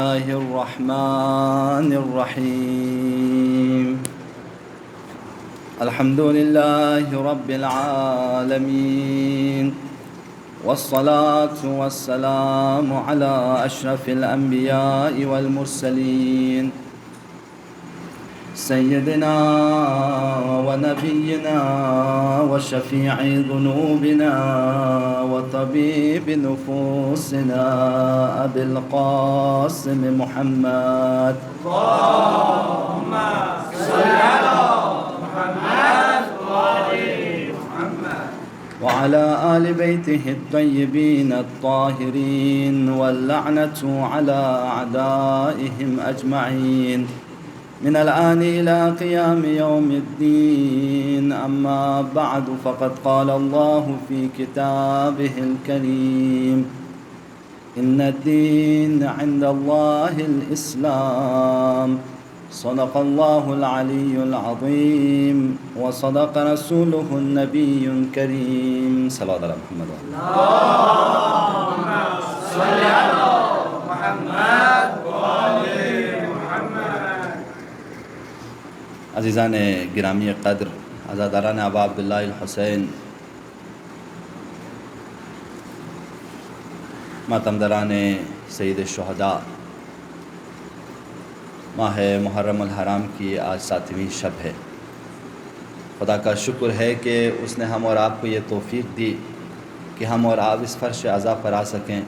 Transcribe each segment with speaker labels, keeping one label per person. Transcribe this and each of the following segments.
Speaker 1: الله الرحمن الرحيم. الحمد لله رب العالمين، والصلاة والسلام على أشرف الأنبياء والمرسلين، سيدنا ونبينا وشفيع ذنوبنا وطبيب نفوسنا أبي القاسم محمد.
Speaker 2: اللهم صل على محمد وآل محمد
Speaker 1: وعلى آل بيته الطيبين الطاهرين، واللعنة على أعدائهم أجمعين من الآن إلى قيام يوم الدين. أما بعد، فقد قال الله في كتابه الكريم: إن الدين عند الله الإسلام. صدق الله العلي العظيم، وصدق رسوله النبي الكريم. صلى الله عليه وسلم.
Speaker 2: اللهم صل على محمد وآل محمد.
Speaker 1: عزیزان گرامی قدر، عزاداران ابا عبداللہ الحسین، ماتمدران سید الشہداء، ماہ محرم الحرام کی آج 7ویں شب ہے۔ خدا کا شکر ہے کہ اس نے ہم اور آپ کو یہ توفیق دی کہ ہم اور آپ اس فرش عزا پر آ سکیں۔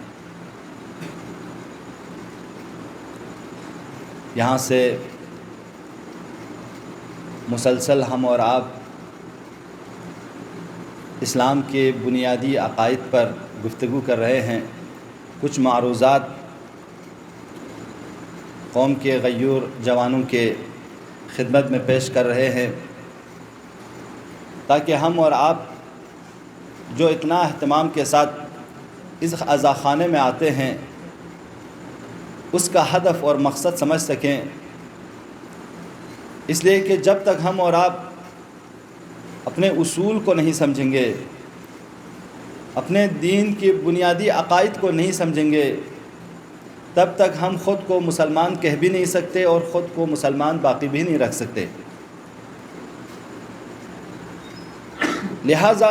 Speaker 1: یہاں سے مسلسل ہم اور آپ اسلام کے بنیادی عقائد پر گفتگو کر رہے ہیں، کچھ معروضات قوم کے غیور جوانوں کے خدمت میں پیش کر رہے ہیں، تاکہ ہم اور آپ جو اتنا اہتمام کے ساتھ اس عزاخانے میں آتے ہیں اس کا ہدف اور مقصد سمجھ سکیں۔ اس لیے کہ جب تک ہم اور آپ اپنے اصول کو نہیں سمجھیں گے، اپنے دین کے بنیادی عقائد کو نہیں سمجھیں گے، تب تک ہم خود کو مسلمان کہہ بھی نہیں سکتے اور خود کو مسلمان باقی بھی نہیں رکھ سکتے۔ لہٰذا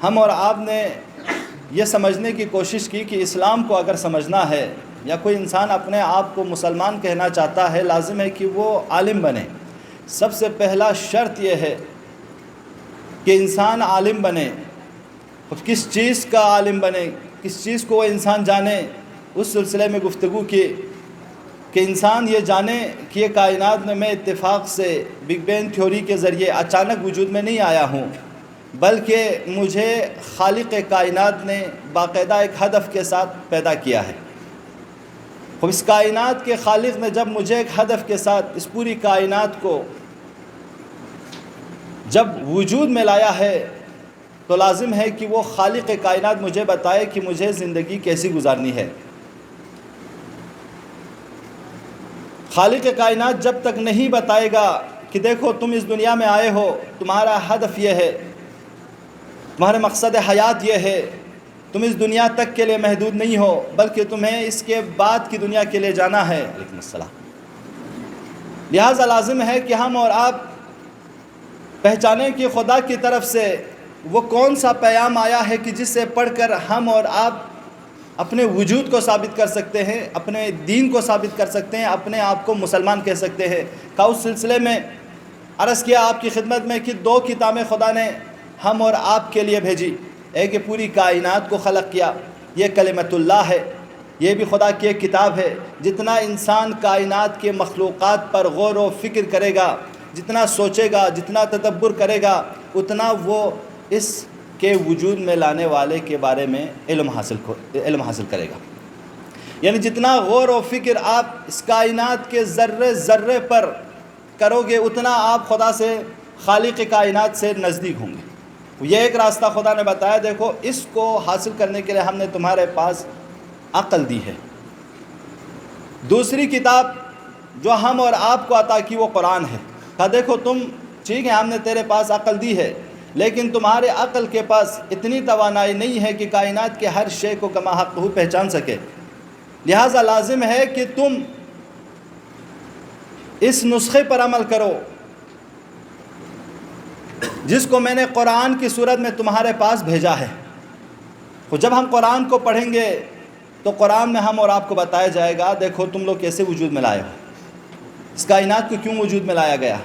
Speaker 1: ہم اور آپ نے یہ سمجھنے کی کوشش کی کہ اسلام کو اگر سمجھنا ہے یا کوئی انسان اپنے آپ کو مسلمان کہنا چاہتا ہے، لازم ہے کہ وہ عالم بنے۔ سب سے پہلا شرط یہ ہے کہ انسان عالم بنے۔ کس چیز کا عالم بنے، کس چیز کو وہ انسان جانے، اس سلسلے میں گفتگو کی کہ انسان یہ جانے کہ یہ کائنات میں اتفاق سے بگ بینگ تھیوری کے ذریعے اچانک وجود میں نہیں آیا ہوں، بلکہ مجھے خالق کائنات نے باقاعدہ ایک ہدف کے ساتھ پیدا کیا ہے۔ خب اس کائنات کے خالق نے جب مجھے ایک ہدف کے ساتھ اس پوری کائنات کو جب وجود میں لایا ہے، تو لازم ہے کہ وہ خالق کائنات مجھے بتائے کہ مجھے زندگی کیسی گزارنی ہے۔ خالق کائنات جب تک نہیں بتائے گا کہ دیکھو تم اس دنیا میں آئے ہو، تمہارا ہدف یہ ہے، تمہارے مقصد حیات یہ ہے، تم اس دنیا تک کے لیے محدود نہیں ہو بلکہ تمہیں اس کے بعد کی دنیا کے لیے جانا ہے۔ علیکم السلام۔ لہٰذا لازم ہے کہ ہم اور آپ پہچانیں کہ خدا کی طرف سے وہ کون سا پیام آیا ہے کہ جس سے پڑھ کر ہم اور آپ اپنے وجود کو ثابت کر سکتے ہیں، اپنے دین کو ثابت کر سکتے ہیں، اپنے آپ کو مسلمان کہہ سکتے ہیں۔ کا اس سلسلے میں عرض کیا آپ کی خدمت میں کہ 2 کتابیں خدا نے ہم اور آپ کے لیے بھیجی۔ ایک پوری کائنات کو خلق کیا، یہ کلمۃ اللہ ہے، یہ بھی خدا کی ایک کتاب ہے۔ جتنا انسان کائنات کے مخلوقات پر غور و فکر کرے گا، جتنا سوچے گا، جتنا تدبر کرے گا، اتنا وہ اس کے وجود میں لانے والے کے بارے میں علم حاصل کرے گا۔ یعنی جتنا غور و فکر آپ اس کائنات کے ذرے ذرے پر کرو گے، اتنا آپ خدا سے، خالق کائنات سے نزدیک ہوں گے۔ یہ ایک راستہ خدا نے بتایا، دیکھو اس کو حاصل کرنے کے لیے ہم نے تمہارے پاس عقل دی ہے۔ دوسری کتاب جو ہم اور آپ کو عطا کی وہ قرآن ہے۔ کہا دیکھو تم ٹھیک ہے ہم نے تیرے پاس عقل دی ہے، لیکن تمہارے عقل کے پاس اتنی توانائی نہیں ہے کہ کائنات کے ہر شے کو کما حق ہو پہچان سکے۔ لہٰذا لازم ہے کہ تم اس نسخے پر عمل کرو جس کو میں نے قرآن کی صورت میں تمہارے پاس بھیجا ہے۔ تو جب ہم قرآن کو پڑھیں گے تو قرآن میں ہم اور آپ کو بتایا جائے گا، دیکھو تم لوگ کیسے وجود میں لائے ہو، اس کائنات کو کیوں وجود میں لایا گیا،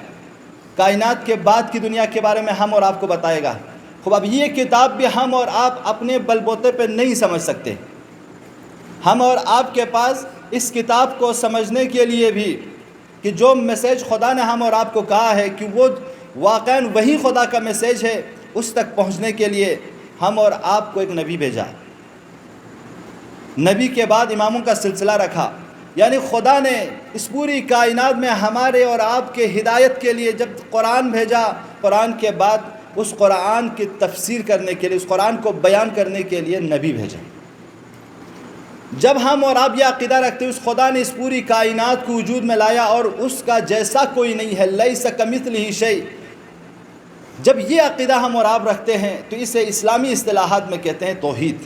Speaker 1: کائنات کے بعد کی دنیا کے بارے میں ہم اور آپ کو بتائے گا۔ خوب اب یہ کتاب بھی ہم اور آپ اپنے بل بوتے پہ نہیں سمجھ سکتے، ہم اور آپ کے پاس اس کتاب کو سمجھنے کے لیے بھی کہ جو میسیج خدا نے ہم اور آپ کو کہا ہے کہ وہ واقعاً وہی خدا کا میسیج ہے، اس تک پہنچنے کے لیے ہم اور آپ کو ایک نبی بھیجا، نبی کے بعد اماموں کا سلسلہ رکھا، یعنی خدا نے اس پوری کائنات میں ہمارے اور آپ کے ہدایت کے لیے جب قرآن بھیجا، قرآن کے بعد اس قرآن کی تفسیر کرنے کے لیے، اس قرآن کو بیان کرنے کے لیے نبی بھیجا۔ جب ہم اور آپ یہ عقیدہ رکھتے ہیں اس خدا نے اس پوری کائنات کو وجود میں لایا اور اس کا جیسا کوئی نہیں ہے، لیس کمثلہ شیء، جب یہ عقیدہ ہم اور آپ رکھتے ہیں تو اسے اسلامی اصطلاحات میں کہتے ہیں توحید،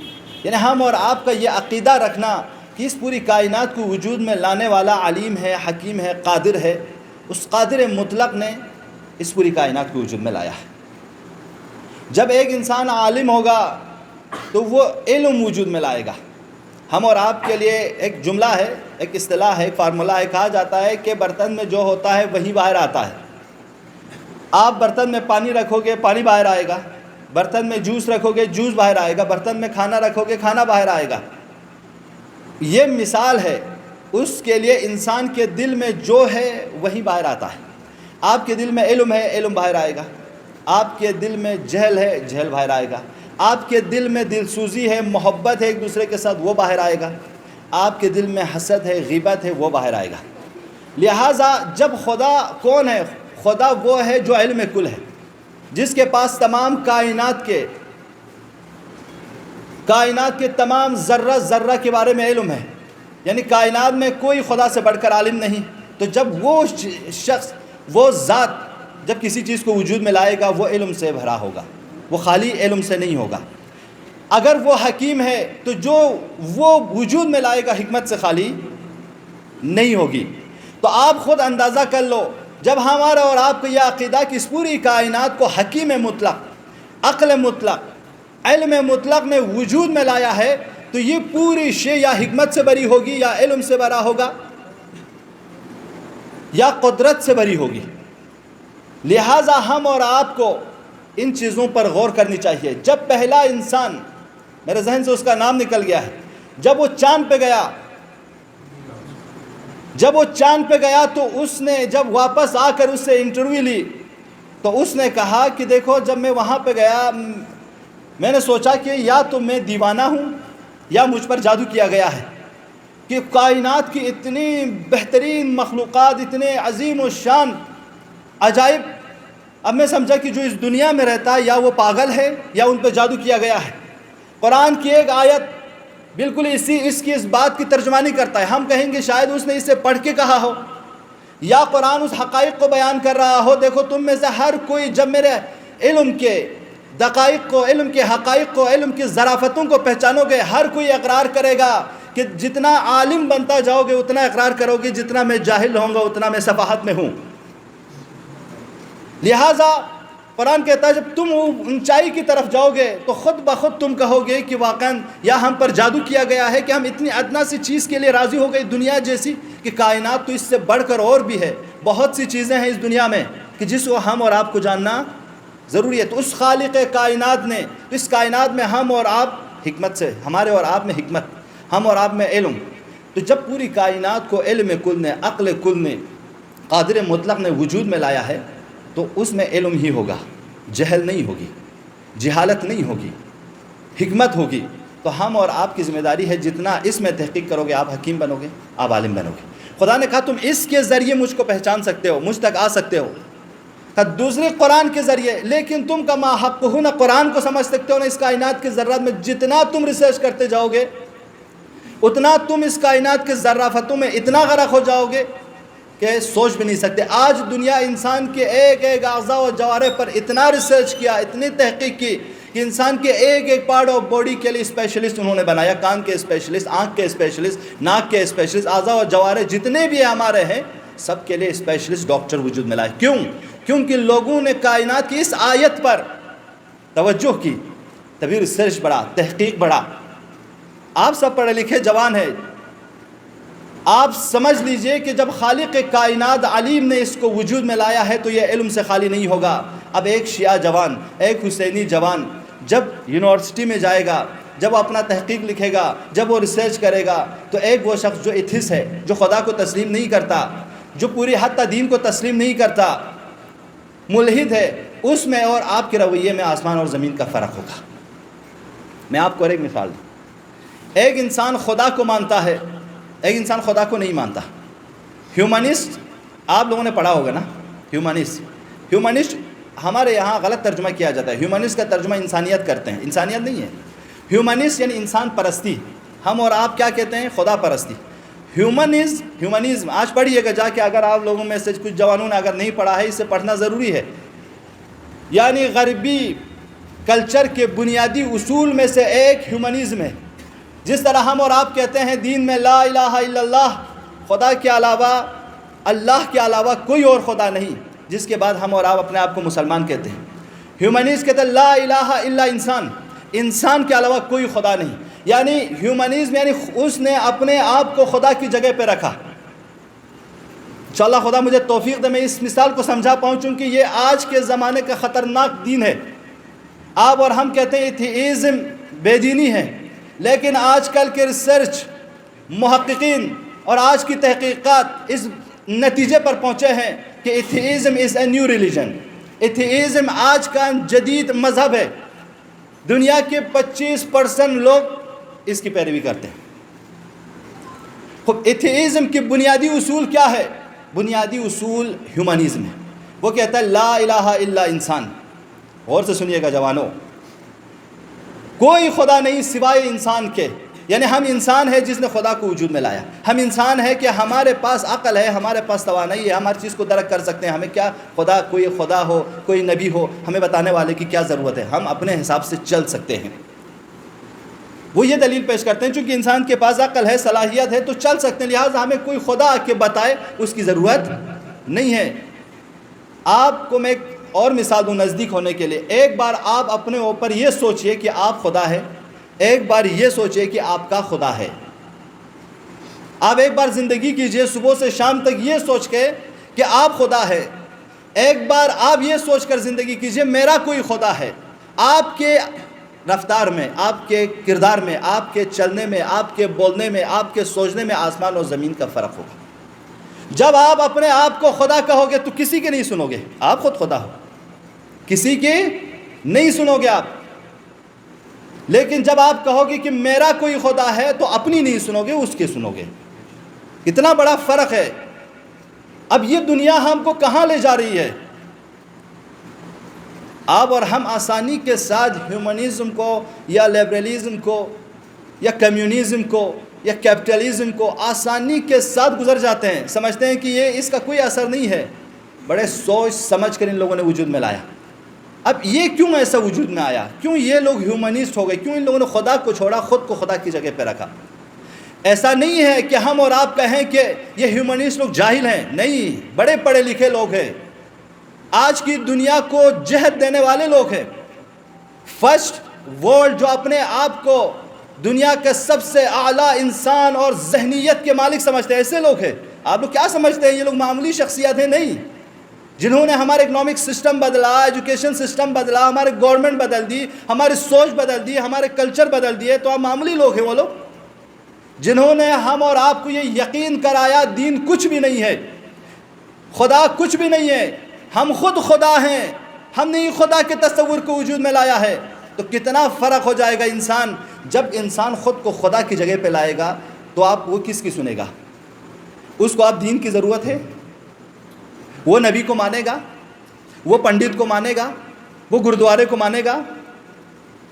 Speaker 1: یعنی ہم اور آپ کا یہ عقیدہ رکھنا کہ اس پوری کائنات کو وجود میں لانے والا علیم ہے، حکیم ہے، قادر ہے، اس قادر مطلق نے اس پوری کائنات کو وجود میں لایا ہے۔ جب ایک انسان عالم ہوگا تو وہ علم وجود میں لائے گا۔ ہم اور آپ کے لیے ایک جملہ ہے، ایک اصطلاح ہے، ایک فارمولہ ہے، کہا جاتا ہے کہ برتن میں جو ہوتا ہے وہی باہر آتا ہے۔ آپ برتن میں پانی رکھو گے پانی باہر آئے گا، برتن میں جوس رکھو گے جوس باہر آئے گا، برتن میں کھانا رکھو گے کھانا باہر آئے گا۔ یہ مثال ہے اس کے لیے انسان کے دل میں جو ہے وہی باہر آتا ہے۔ آپ کے دل میں علم ہے علم باہر آئے گا، آپ کے دل میں جہل ہے جہل باہر آئے گا، آپ کے دل میں دل سوزی ہے، محبت ہے ایک دوسرے کے ساتھ، وہ باہر آئے گا، آپ کے دل میں حسد ہے غیبت ہے، وہ باہر آئے گا۔ لہٰذا جب خدا کون ہے؟ خدا وہ ہے جو علم کل ہے، جس کے پاس تمام کائنات کے تمام ذرہ ذرہ کے بارے میں علم ہے، یعنی کائنات میں کوئی خدا سے بڑھ کر عالم نہیں۔ تو جب وہ شخص وہ ذات جب کسی چیز کو وجود میں لائے گا وہ علم سے بھرا ہوگا، وہ خالی علم سے نہیں ہوگا۔ اگر وہ حکیم ہے تو جو وہ وجود میں لائے گا حکمت سے خالی نہیں ہوگی۔ تو آپ خود اندازہ کر لو، جب ہمارا اور آپ کو یہ عقیدہ کہ اس پوری کائنات کو حکیم مطلق، عقل مطلق، علم مطلق نے وجود میں لایا ہے تو یہ پوری شے یا حکمت سے بری ہوگی یا علم سے بھرا ہوگا یا قدرت سے بری ہوگی۔ لہٰذا ہم اور آپ کو ان چیزوں پر غور کرنی چاہیے۔ جب پہلا انسان، میرے ذہن سے اس کا نام نکل گیا ہے، جب وہ چاند پہ گیا تو اس نے جب واپس آ کر اس سے انٹرویو لی تو اس نے کہا کہ دیکھو جب میں وہاں پہ گیا میں نے سوچا کہ یا تو میں دیوانہ ہوں یا مجھ پر جادو کیا گیا ہے کہ کائنات کی اتنی بہترین مخلوقات، اتنے عظیم و شان عجائب، اب میں سمجھا کہ جو اس دنیا میں رہتا ہے یا وہ پاگل ہے یا ان پہ جادو کیا گیا ہے۔ قرآن کی ایک آیت بالکل اس بات کی ترجمانی کرتا ہے۔ ہم کہیں گے شاید اس نے اسے پڑھ کے کہا ہو یا قرآن اس حقائق کو بیان کر رہا ہو۔ دیکھو تم میں سے ہر کوئی جب میرے علم کے دقائق کو، علم کے حقائق کو، علم کی ظرافتوں کو پہچانو گے، ہر کوئی اقرار کرے گا کہ جتنا عالم بنتا جاؤ گے اتنا اقرار کرو گے جتنا میں جاہل ہوں گا اتنا میں سفاہت میں ہوں۔ لہٰذا قرآن کہتا ہے جب تم اونچائی کی طرف جاؤ گے تو خود بخود تم کہو گے کہ واقعاً یا ہم پر جادو کیا گیا ہے کہ ہم اتنی ادنا سی چیز کے لیے راضی ہو گئے دنیا جیسی، کہ کائنات تو اس سے بڑھ کر اور بھی ہے، بہت سی چیزیں ہیں اس دنیا میں کہ جس کو ہم اور آپ کو جاننا ضروری ہے۔ تو اس خالق کائنات نے، اس کائنات میں ہم اور آپ حکمت سے، ہمارے اور آپ میں حکمت، ہم اور آپ میں علم، تو جب پوری کائنات کو علم کل نے، عقل کل نے، قادر مطلق نے وجود میں لایا ہے تو اس میں علم ہی ہوگا، جہل نہیں ہوگی، جہالت نہیں ہوگی، حکمت ہوگی۔ تو ہم اور آپ کی ذمہ داری ہے جتنا اس میں تحقیق کرو گے آپ حکیم بنو گے، آپ عالم بنو گے۔ خدا نے کہا تم اس کے ذریعے مجھ کو پہچان سکتے ہو، مجھ تک آ سکتے ہو، دوسرے قرآن کے ذریعے، لیکن تم کا ما حق ہو، نہ قرآن کو سمجھ سکتے ہو نہ اس کائنات کے ذرات میں۔ جتنا تم ریسرچ کرتے جاؤ گے اتنا تم اس کائنات کے ذرافتوں میں اتنا غرق ہو جاؤ گے کہ سوچ بھی نہیں سکتے۔ آج دنیا انسان کے ایک ایک اعضاء و جوارح پر اتنا ریسرچ کیا، اتنی تحقیق کی کہ انسان کے ایک ایک پارٹ آف باڈی کے لیے اسپیشلسٹ انہوں نے بنایا. کان کے اسپیشلسٹ، آنکھ کے اسپیشلسٹ، ناک کے اسپیشلسٹ، اعضاء و جوارح جتنے بھی ہمارے ہیں سب کے لیے اسپیشلسٹ ڈاکٹر وجود میں لائے. کیوں؟ کیونکہ لوگوں نے کائنات کی اس آیت پر توجہ کی، تبھی ریسرچ بڑھا، تحقیق بڑھا. آپ سب پڑھے لکھے جوان ہیں، آپ سمجھ لیجئے کہ جب خالق کائنات علیم نے اس کو وجود میں لایا ہے تو یہ علم سے خالی نہیں ہوگا. اب ایک شیعہ جوان، ایک حسینی جوان جب یونیورسٹی میں جائے گا، جب وہ اپنا تحقیق لکھے گا، جب وہ ریسرچ کرے گا، تو ایک وہ شخص جو ایتھس ہے، جو خدا کو تسلیم نہیں کرتا، جو پوری حتی دین کو تسلیم نہیں کرتا، ملحد ہے، اس میں اور آپ کے رویے میں آسمان اور زمین کا فرق ہوگا. میں آپ کو ایک مثال دوں. ایک انسان خدا کو مانتا ہے، ایک انسان خدا کو نہیں مانتا. ہیومنسٹ آپ لوگوں نے پڑھا ہوگا نا، ہیومنسٹ ہمارے یہاں غلط ترجمہ کیا جاتا ہے. ہیومنسٹ کا ترجمہ انسانیت کرتے ہیں، انسانیت نہیں ہے. ہیومنسٹ یعنی انسان پرستی. ہم اور آپ کیا کہتے ہیں؟ خدا پرستی. ہیومنزم آج پڑھیے گا جا کے، اگر آپ لوگوں میں سے کچھ جوانوں نے اگر نہیں پڑھا ہے، اسے پڑھنا ضروری ہے. یعنی غربی کلچر کے بنیادی اصول میں سے ایک ہیومنزم ہے. جس طرح ہم اور آپ کہتے ہیں دین میں لا الہ الا اللہ، خدا کے علاوہ، اللہ کے علاوہ کوئی اور خدا نہیں، جس کے بعد ہم اور آپ اپنے آپ کو مسلمان کہتے ہیں. ہیومنزم کہتے ہیں لا الہ الا انسان، انسان کے علاوہ کوئی خدا نہیں. یعنی ہیومنزم یعنی اس نے اپنے آپ کو خدا کی جگہ پہ رکھا. انشاءاللہ خدا مجھے توفیق دے میں اس مثال کو سمجھا پاؤں، چونکہ یہ آج کے زمانے کا خطرناک دین ہے. آپ اور ہم کہتے ہیں ایتھیزم بے دینی ہے، لیکن آج کل کے ریسرچ محققین اور آج کی تحقیقات اس نتیجے پر پہنچے ہیں کہ atheism is a new religion. Atheism آج کا جدید مذہب ہے. دنیا کے 25% لوگ اس کی پیروی کرتے ہیں. خب ایتھیزم کی بنیادی اصول کیا ہے؟ بنیادی اصول ہیومنزم ہے. وہ کہتا ہے لا الہ الا انسان. غور سے سنیے گا جوانوں، کوئی خدا نہیں سوائے انسان کے. یعنی ہم انسان ہے جس نے خدا کو وجود میں لایا. ہم انسان ہے کہ ہمارے پاس عقل ہے، ہمارے پاس توانائی ہے، ہم ہر چیز کو درک کر سکتے ہیں. ہمیں کیا خدا، کوئی خدا ہو، کوئی نبی ہو، ہمیں بتانے والے کی کیا ضرورت ہے؟ ہم اپنے حساب سے چل سکتے ہیں. وہ یہ دلیل پیش کرتے ہیں چونکہ انسان کے پاس عقل ہے، صلاحیت ہے تو چل سکتے ہیں، لہٰذا ہمیں کوئی خدا آ کے بتائے اس کی ضرورت نہیں ہے. آپ کو میں ایک اور مثال دوں نزدیک ہونے کے لیے. ایک بار آپ اپنے اوپر یہ سوچئے کہ آپ خدا ہے، ایک بار یہ سوچئے کہ آپ کا خدا ہے. آپ ایک بار زندگی کیجئے صبح سے شام تک یہ سوچ کے کہ آپ خدا ہے. ایک بار آپ یہ سوچ کر زندگی کیجئے میرا کوئی خدا ہے. آپ کے رفتار میں، آپ کے کردار میں، آپ کے چلنے میں، آپ کے بولنے میں، آپ کے سوچنے میں آسمان اور زمین کا فرق ہوگا. جب آپ اپنے آپ کو خدا کہو گے تو کسی کے نہیں سنو گے. آپ خود خدا ہو، کسی کے نہیں سنو گے آپ. لیکن جب آپ کہو گے کہ میرا کوئی خدا ہے تو اپنی نہیں سنو گے، اس کے سنو گے. اتنا بڑا فرق ہے. اب یہ دنیا ہم کو کہاں لے جا رہی ہے؟ آپ اور ہم آسانی کے ساتھ ہیومنزم کو یا لیبرلزم کو یا کمیونزم کو یا کیپٹلزم کو آسانی کے ساتھ گزر جاتے ہیں. سمجھتے ہیں کہ یہ اس کا کوئی اثر نہیں ہے. بڑے سوچ سمجھ کر ان لوگوں نے وجود میں لایا. اب یہ کیوں ایسا وجود میں آیا؟ کیوں یہ لوگ ہیومنسٹ ہو گئے؟ کیوں ان لوگوں نے خدا کو چھوڑا، خود کو خدا کی جگہ پہ رکھا؟ ایسا نہیں ہے کہ ہم اور آپ کہیں کہ یہ ہیومنسٹ لوگ جاہل ہیں. نہیں، بڑے پڑھے لکھے لوگ ہیں، آج کی دنیا کو جہت دینے والے لوگ ہیں. فرسٹ ورلڈ جو اپنے آپ کو دنیا کے سب سے اعلیٰ انسان اور ذہنیت کے مالک سمجھتے ہیں، ایسے لوگ ہیں. آپ لوگ کیا سمجھتے ہیں یہ لوگ معمولی شخصیات ہیں؟ نہیں. جنہوں نے ہمارے اکنامک سسٹم بدلا، ایجوکیشن سسٹم بدلا، ہمارے گورنمنٹ بدل دی، ہماری سوچ بدل دی، ہمارے کلچر بدل دیے، تو آپ معمولی لوگ ہیں. وہ لوگ جنہوں نے ہم اور آپ کو یہ یقین کرایا دین کچھ بھی نہیں ہے، خدا کچھ بھی نہیں ہے، ہم خود خدا ہیں، ہم نے خدا کے تصور کو وجود میں لایا ہے. تو کتنا فرق ہو جائے گا انسان جب انسان خود کو خدا کی جگہ پہ لائے گا. تو آپ وہ کس کی سنے گا؟ اس کو آپ دین کی ضرورت ہے؟ وہ نبی کو مانے گا؟ وہ پنڈت کو مانے گا؟ وہ گردوارے کو مانے گا؟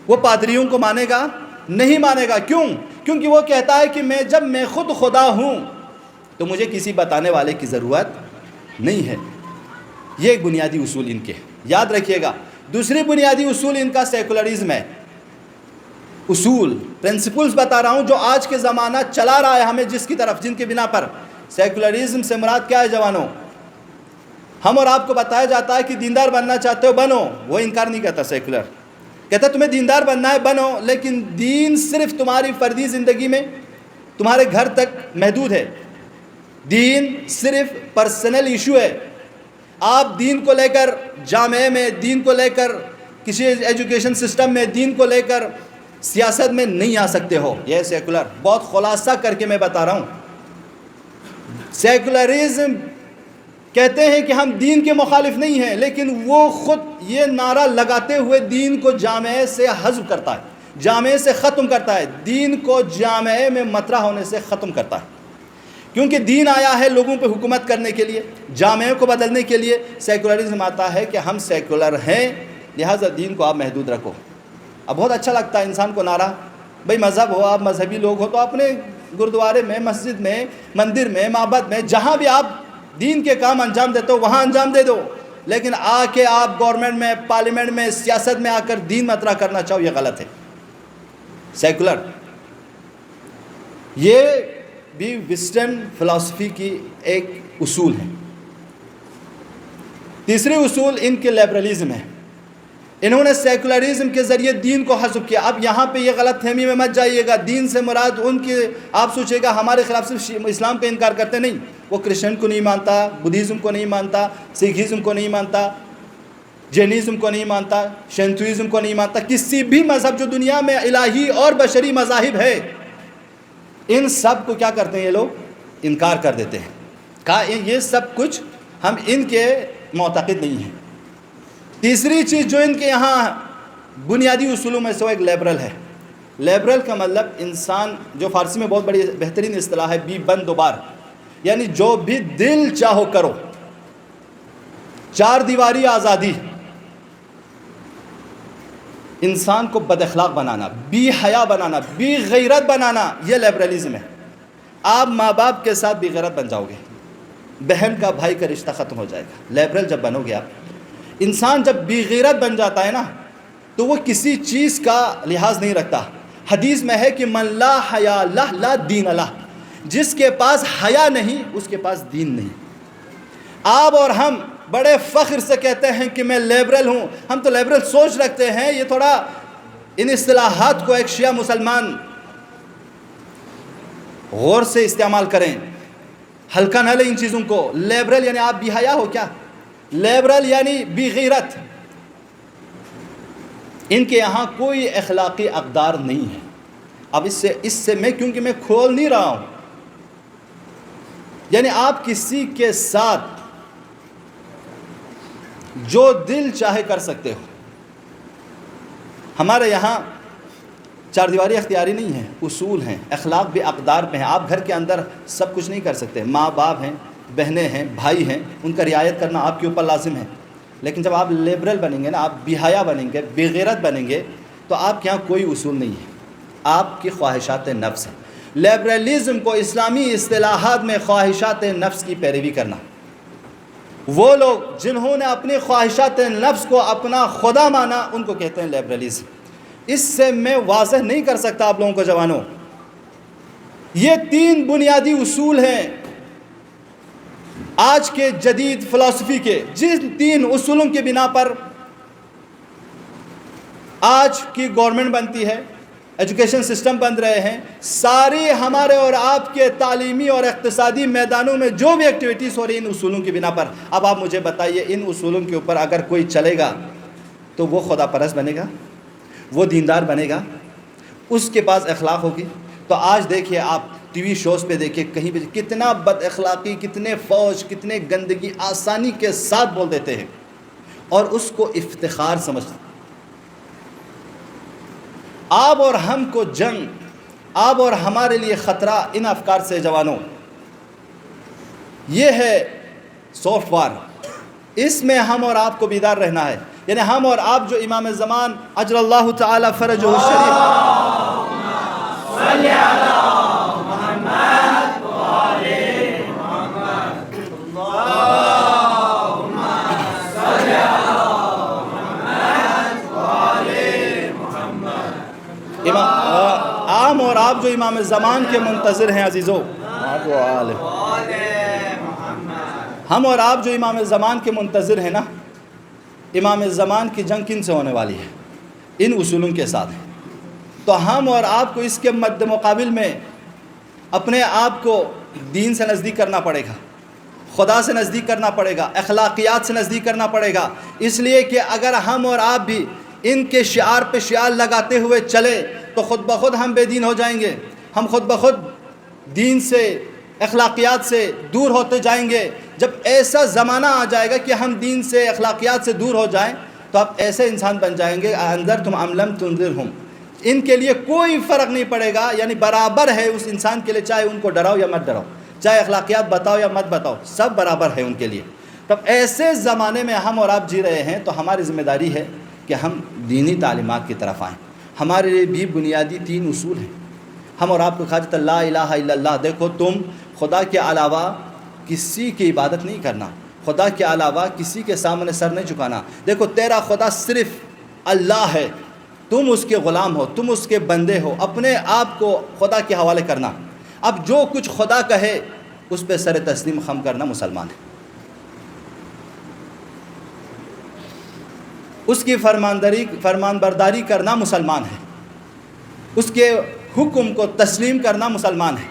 Speaker 1: وہ پادریوں کو مانے گا؟ نہیں مانے گا. کیوں؟ کیونکہ وہ کہتا ہے کہ جب میں خود خدا ہوں تو مجھے کسی بتانے والے کی ضرورت نہیں ہے. یہ ایک بنیادی اصول ان کے یاد رکھیے گا. دوسری بنیادی اصول ان کا سیکولرزم ہے. اصول پرنسپلز بتا رہا ہوں جو آج کے زمانہ چلا رہا ہے ہمیں جس کی طرف، جن کے بنا پر سیکولرزم سے مراد کیا ہے جوانوں؟ ہم اور آپ کو بتایا جاتا ہے کہ دیندار بننا چاہتے ہو بنو، وہ انکار نہیں کرتا سیکولر، کہتا ہے تمہیں دیندار بننا ہے بنو، لیکن دین صرف تمہاری فردی زندگی میں تمہارے گھر تک محدود ہے. دین صرف پرسنل ایشو ہے. آپ دین کو لے کر جامعہ میں، دین کو لے کر کسی ایجوکیشن سسٹم میں، دین کو لے کر سیاست میں نہیں آ سکتے ہو. یہ سیکولر، بہت خلاصہ کر کے میں بتا رہا ہوں. سیکولرزم کہتے ہیں کہ ہم دین کے مخالف نہیں ہیں، لیکن وہ خود یہ نعرہ لگاتے ہوئے دین کو جامعہ سے حذف کرتا ہے، جامعہ سے ختم کرتا ہے، دین کو جامعہ میں مطرح ہونے سے ختم کرتا ہے. کیونکہ دین آیا ہے لوگوں پہ حکومت کرنے کے لیے، جامعہ کو بدلنے کے لیے. سیکولرزم آتا ہے کہ ہم سیکولر ہیں لہٰذا دین کو آپ محدود رکھو. اب بہت اچھا لگتا ہے انسان کو نعرہ، بھئی مذہب ہو، آپ مذہبی لوگ ہو تو اپنے گردوارے میں، مسجد میں، مندر میں، معبد میں، جہاں بھی آپ دین کے کام انجام دیتے ہو وہاں انجام دے دو، لیکن آ کے آپ گورنمنٹ میں، پارلیمنٹ میں، سیاست میں آ کر دین مطرح کرنا چاہو، یہ غلط ہے. سیکولر یہ بھی ویسٹرن فلسفی کی ایک اصول ہے. تیسری اصول ان کے لبرلزم ہے. انہوں نے سیکولرزم کے ذریعے دین کو حذف کیا. اب یہاں پہ یہ غلط فہمی میں مت جائیے گا، دین سے مراد ان کے، آپ سوچے گا ہمارے خلاف صرف اسلام کا انکار کرتے، نہیں، وہ کرسچن کو نہیں مانتا، بدھزم کو نہیں مانتا، سکھزم کو نہیں مانتا، جینزم کو نہیں مانتا، شنتوئزم کو نہیں مانتا، کسی بھی مذہب جو دنیا میں الہی اور بشری مذاہب ہے ان سب کو کیا کرتے ہیں یہ لوگ؟ انکار کر دیتے ہیں. کہا یہ سب کچھ ہم ان کے معتقد نہیں ہیں. تیسری چیز جو ان کے یہاں بنیادی اصولوں میں سے وہ ایک لیبرل ہے. لیبرل کا مطلب انسان، جو فارسی میں بہت بڑی بہترین اصطلاح ہے، بی بند دوبار، یعنی جو بھی دل چاہو کرو، چار دیواری آزادی. انسان کو بد اخلاق بنانا، بی حیا بنانا، بی غیرت بنانا، یہ لیبرلزم ہے. آپ ماں باپ کے ساتھ بے غیرت بن جاؤ گے، بہن کا بھائی کا رشتہ ختم ہو جائے گا. لیبرل جب بنو گے آپ، انسان جب بے غیرت بن جاتا ہے نا تو وہ کسی چیز کا لحاظ نہیں رکھتا. حدیث میں ہے کہ من لا حیا لہ لا دین لہ، جس کے پاس حیا نہیں اس کے پاس دین نہیں. آپ اور ہم بڑے فخر سے کہتے ہیں کہ میں لیبرل ہوں. ہم تو لیبرل سوچ رکھتے ہیں. یہ تھوڑا ان اصطلاحات کو ایک شیعہ مسلمان غور سے استعمال کریں، ہلکا نہ لیں ان چیزوں کو. لیبرل یعنی آپ بے حیا ہو کیا؟ لیبرل یعنی بے غیرت. ان کے یہاں کوئی اخلاقی اقدار نہیں ہے. اب اس سے میں، کیونکہ میں کھول نہیں رہا ہوں، یعنی آپ کسی کے ساتھ جو دل چاہے کر سکتے ہو. ہمارے یہاں چار دیواری اختیاری نہیں ہے، اصول ہیں، اخلاق بھی اقدار پہ ہیں. آپ گھر کے اندر سب کچھ نہیں کر سکتے. ماں باپ ہیں، بہنیں ہیں، بھائی ہیں، ان کا رعایت کرنا آپ کے اوپر لازم ہے. لیکن جب آپ لیبرل بنیں گے نا، آپ بے حیا بنیں گے، بے غیرت بنیں گے، تو آپ کے یہاں کوئی اصول نہیں ہے، آپ کی خواہشات نفس ہیں. لیبرلزم کو اسلامی اصطلاحات میں خواہشات نفس کی پیروی کرنا. وہ لوگ جنہوں نے اپنی خواہشات نفس کو اپنا خدا مانا ان کو کہتے ہیں لیبرلزم. اس سے میں واضح نہیں کر سکتا آپ لوگوں کو جوانوں. یہ تین بنیادی اصول ہیں آج کے جدید فلسفی کے. جن تین اصولوں کی بنا پر آج کی گورنمنٹ بنتی ہے، ایجوکیشن سسٹم بن رہے ہیں، ساری ہمارے اور آپ کے تعلیمی اور اقتصادی میدانوں میں جو بھی ایکٹیویٹیز ہو رہی ہیں ان اصولوں کی بنا پر. اب آپ مجھے بتائیے ان اصولوں کے اوپر اگر کوئی چلے گا تو وہ خدا پرست بنے گا، وہ دیندار بنے گا، اس کے پاس اخلاق ہوگی. تو آج دیکھیے آپ ٹی وی شوز پہ دیکھیے، کہیں بھی کتنا بد اخلاقی، کتنے فوج، کتنے گندگی آسانی کے ساتھ بول دیتے ہیں اور اس کو افتخار سمجھتے ہیں. آپ اور ہم کو جنگ، آپ اور ہمارے لیے خطرہ ان افکار سے جوانوں. یہ ہے سافٹ وار. اس میں ہم اور آپ کو بیدار رہنا ہے. یعنی ہم اور آپ جو امام زمان اجر اللہ تعالی فرجہ الشریف، آپ جو امام زمان کے منتظر ہیں عزیزو، ہم اور آپ جو امام زمان کے منتظر ہیں نا، امام زمان کی جنگ کن سے ہونے والی ہے؟ ان اصولوں کے ساتھ ہے۔ تو ہم اور آپ کو اس کے مد مقابل میں اپنے آپ کو دین سے نزدیک کرنا پڑے گا، خدا سے نزدیک کرنا پڑے گا، اخلاقیات سے نزدیک کرنا پڑے گا، اس لیے کہ اگر ہم اور آپ بھی ان کے شعار پہ شعار لگاتے ہوئے چلے تو خود بخود ہم بے دین ہو جائیں گے، ہم خود بخود دین سے، اخلاقیات سے دور ہوتے جائیں گے۔ جب ایسا زمانہ آ جائے گا کہ ہم دین سے، اخلاقیات سے دور ہو جائیں تو آپ ایسے انسان بن جائیں گے، انذرتم ام لم تنذرہم، ان کے لیے کوئی فرق نہیں پڑے گا، یعنی برابر ہے اس انسان کے لیے، چاہے ان کو ڈراؤ یا مت ڈراؤ، چاہے اخلاقیات بتاؤ یا مت بتاؤ، سب برابر ہے ان کے لیے۔ تب ایسے زمانے میں ہم اور آپ جی رہے ہیں تو ہماری ذمہ داری ہے کہ ہم دینی تعلیمات کی طرف آئیں۔ ہمارے لیے بھی بنیادی 3 اصول ہیں۔ ہم اور آپ کو کہا جاتا ہے لا الہ الا اللہ، دیکھو تم خدا کے علاوہ کسی کی عبادت نہیں کرنا، خدا کے علاوہ کسی کے سامنے سر نہیں جھکانا، دیکھو تیرا خدا صرف اللہ ہے، تم اس کے غلام ہو، تم اس کے بندے ہو، اپنے آپ کو خدا کے حوالے کرنا، اب جو کچھ خدا کہے اس پہ سر تسلیم خم کرنا مسلمان ہے، اس کی فرمان برداری کرنا مسلمان ہے، اس کے حکم کو تسلیم کرنا مسلمان ہے۔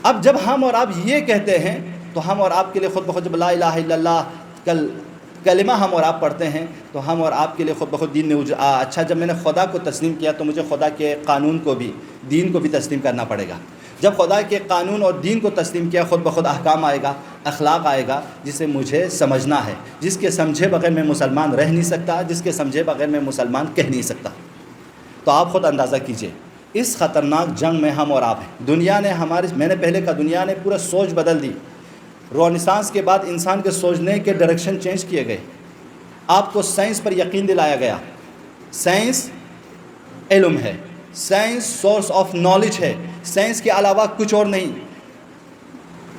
Speaker 1: اب جب ہم اور آپ یہ کہتے ہیں تو ہم اور آپ کے لیے خود بخود جب لا الہ الا اللہ کلمہ ہم اور آپ پڑھتے ہیں تو ہم اور آپ کے لیے خود بخود دین میں اچھا جب میں نے خدا کو تسلیم کیا تو مجھے خدا کے قانون کو بھی، دین کو بھی تسلیم کرنا پڑے گا۔ جب خدا کے قانون اور دین کو تسلیم کیا خود بخود احکام آئے گا، اخلاق آئے گا جسے مجھے سمجھنا ہے، جس کے سمجھے بغیر میں مسلمان رہ نہیں سکتا، جس کے سمجھے بغیر میں مسلمان کہہ نہیں سکتا۔ تو آپ خود اندازہ کیجئے اس خطرناک جنگ میں ہم اور آپ ہیں۔ دنیا نے میں نے پہلے کہا دنیا نے پورا سوچ بدل دی، رونیسانس کے بعد انسان کے سوچنے کے ڈائریکشن چینج کیے گئے، آپ کو سائنس پر یقین دلایا گیا، سائنس علم ہے، سائنس سورس آف نالج ہے، سائنس کے علاوہ کچھ اور نہیں۔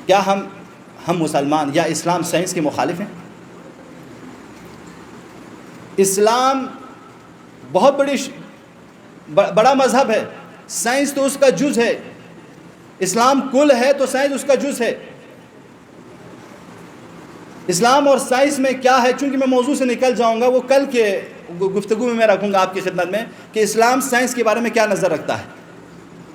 Speaker 1: کیا ہم مسلمان یا اسلام سائنس کے مخالف ہیں؟ اسلام بہت بڑا مذہب ہے، سائنس تو اس کا جز ہے، اسلام کل ہے تو سائنس اس کا جز ہے۔ اسلام اور سائنس میں کیا ہے، چونکہ میں موضوع سے نکل جاؤں گا، وہ کل کے گفتگو میں رکھوں گا آپ کی خدمت میں کہ اسلام سائنس کے بارے میں کیا نظر رکھتا ہے۔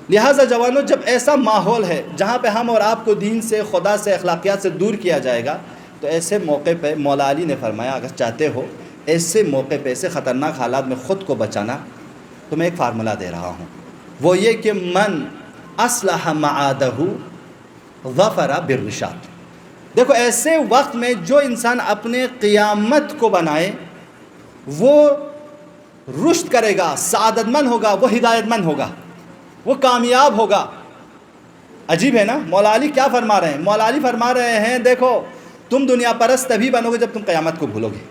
Speaker 1: لہٰذا جوانوں، جب ایسا ماحول ہے جہاں پہ ہم اور آپ کو دین سے، خدا سے، اخلاقیات سے دور کیا جائے گا تو ایسے موقع پہ مولا علی نے فرمایا اگر چاہتے ہو ایسے موقع پہ، ایسے خطرناک حالات میں خود کو بچانا تو میں ایک فارمولہ دے رہا ہوں، وہ یہ کہ من اصلح معادہ ظفر بالرشاد۔ دیکھو ایسے وقت میں جو انسان اپنے قیامت کو بنائے وہ رشد کرے گا، سعادت مند ہوگا، وہ ہدایت مند ہوگا، وہ کامیاب ہوگا۔ عجیب ہے نا، مولا علی کیا فرما رہے ہیں؟ مولا علی فرما رہے ہیں دیکھو تم دنیا پرست تبھی بنو گے جب تم قیامت کو بھولو گے،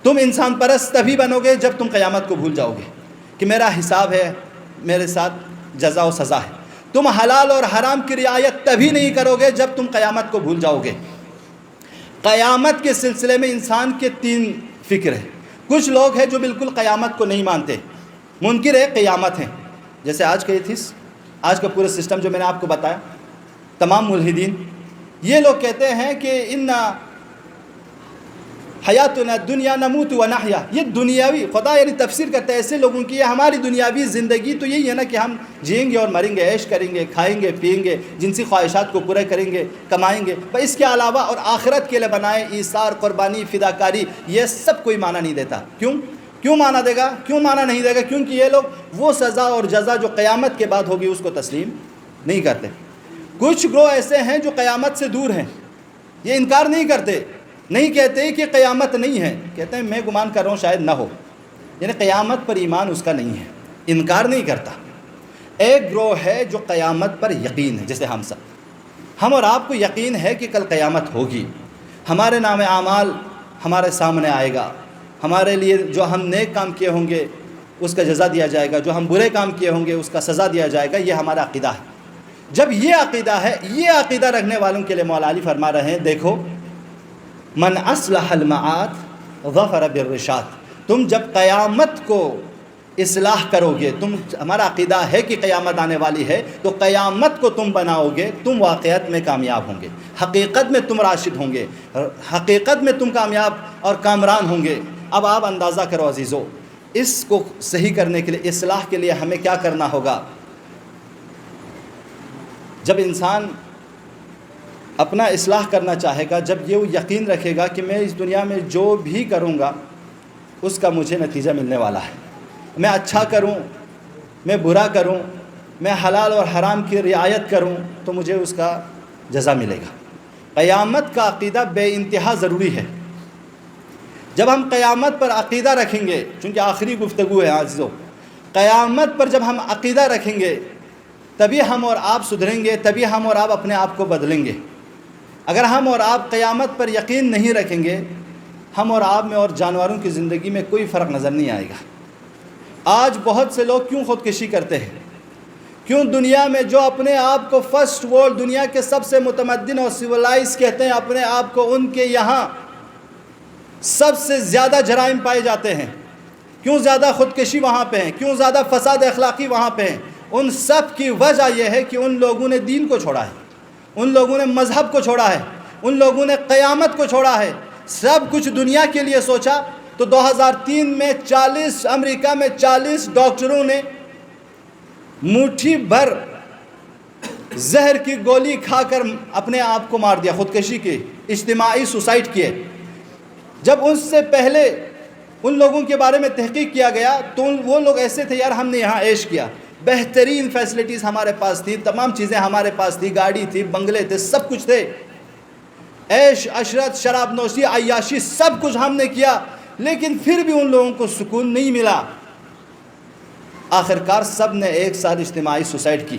Speaker 1: تم انسان پرست تبھی بنو گے جب تم قیامت کو بھول جاؤ گے کہ میرا حساب ہے، میرے ساتھ جزا و سزا ہے۔ تم حلال اور حرام کی رعایت تبھی نہیں کرو گے جب تم قیامت کو بھول جاؤ گے۔ قیامت کے سلسلے میں انسان کے 3 فکر ہیں۔ کچھ لوگ ہیں جو بالکل قیامت کو نہیں مانتے، منکر ہے قیامت ہیں، جیسے آج کا ایتھیس، آج کا پورا سسٹم جو میں نے آپ کو بتایا، تمام ملحدین، یہ لوگ کہتے ہیں کہ ان حیاتنا دنیا نموت و نحیا، یہ دنیاوی، خدا یعنی تفسیر کرتا ہے ایسے لوگوں کی، یہ ہماری دنیاوی زندگی تو یہی ہے نا کہ ہم جئیں گے اور مریں گے، عیش کریں گے، کھائیں گے، پیئیں گے، جنسی خواہشات کو پورے کریں گے، کمائیں گے، پر اس کے علاوہ اور آخرت کے لیے بنائے ایثار، قربانی، فداکاری، یہ سب کوئی معنی نہیں دیتا۔ کیوں معنی دے گا؟ کیوں معنی نہیں دے گا؟ کیونکہ یہ لوگ وہ سزا اور جزا جو قیامت کے بعد ہوگی اس کو تسلیم نہیں کرتے۔ کچھ گروہ ایسے ہیں جو قیامت سے دور ہیں، یہ انکار نہیں کرتے، نہیں کہتے کہ قیامت نہیں ہے، کہتے ہیں میں گمان کر رہا ہوں شاید نہ ہو، یعنی قیامت پر ایمان اس کا نہیں ہے، انکار نہیں کرتا۔ ایک گروہ ہے جو قیامت پر یقین ہے، جیسے ہم اور آپ کو یقین ہے کہ کل قیامت ہوگی، ہمارے نام اعمال ہمارے سامنے آئے گا، ہمارے لیے جو ہم نیک کام کیے ہوں گے اس کا جزا دیا جائے گا، جو ہم برے کام کیے ہوں گے اس کا سزا دیا جائے گا، یہ ہمارا عقیدہ ہے۔ جب یہ عقیدہ ہے، یہ عقیدہ رکھنے والوں کے لیے مولا علی فرما رہے ہیں دیکھو من اصلح المعاد ظفر بالرشاد، تم جب قیامت کو اصلاح کرو گے، ہمارا عقیدہ ہے کہ قیامت آنے والی ہے، تو قیامت کو تم بناؤ گے، تم واقعیت میں کامیاب ہوں گے، حقیقت میں تم راشد ہوں گے، حقیقت میں تم کامیاب اور کامران ہوں گے۔ اب آپ اندازہ کرو عزیزو، اس کو صحیح کرنے کے لیے، اصلاح کے لیے ہمیں کیا کرنا ہوگا؟ جب انسان اپنا اصلاح کرنا چاہے گا، جب یہ یقین رکھے گا کہ میں اس دنیا میں جو بھی کروں گا اس کا مجھے نتیجہ ملنے والا ہے، میں اچھا کروں، میں برا کروں، میں حلال اور حرام کی رعایت کروں تو مجھے اس کا جزا ملے گا۔ قیامت کا عقیدہ بے انتہا ضروری ہے۔ جب ہم قیامت پر عقیدہ رکھیں گے، چونکہ آخری گفتگو ہے عزیزو، قیامت پر جب ہم عقیدہ رکھیں گے تبھی ہم اور آپ سدھریں گے، تبھی ہم اور آپ اپنے آپ کو بدلیں گے۔ اگر ہم اور آپ قیامت پر یقین نہیں رکھیں گے، ہم اور آپ میں اور جانوروں کی زندگی میں کوئی فرق نظر نہیں آئے گا۔ آج بہت سے لوگ کیوں خودکشی کرتے ہیں؟ کیوں دنیا میں جو اپنے آپ کو فرسٹ ورلڈ، دنیا کے سب سے متمدن اور سیولائز کہتے ہیں اپنے آپ کو، ان کے یہاں سب سے زیادہ جرائم پائے جاتے ہیں؟ کیوں زیادہ خودکشی وہاں پہ ہیں؟ کیوں زیادہ فساد اخلاقی وہاں پہ ہیں؟ ان سب کی وجہ یہ ہے کہ ان لوگوں نے دین کو چھوڑا ہے، ان لوگوں نے مذہب کو چھوڑا ہے، ان لوگوں نے قیامت کو چھوڑا ہے، سب کچھ دنیا کے لیے سوچا۔ تو 2003 میں امریکہ میں 40 ڈاکٹروں نے مٹھی بھر زہر کی گولی کھا کر اپنے آپ کو مار دیا، خودکشی کی، اجتماعی سوسائڈ کیے۔ جب ان سے پہلے ان لوگوں کے بارے میں تحقیق کیا گیا تو وہ لوگ ایسے تھے، یار ہم نے یہاں عیش کیا، بہترین فیسلٹیز ہمارے پاس تھی، تمام چیزیں ہمارے پاس تھی، گاڑی تھی، بنگلے تھے، سب کچھ تھے، عیش عشرت، شراب نوشی، عیاشی، سب کچھ ہم نے کیا، لیکن پھر بھی ان لوگوں کو سکون نہیں ملا۔ آخرکار سب نے ایک ساتھ اجتماعی سوسائڈ کی۔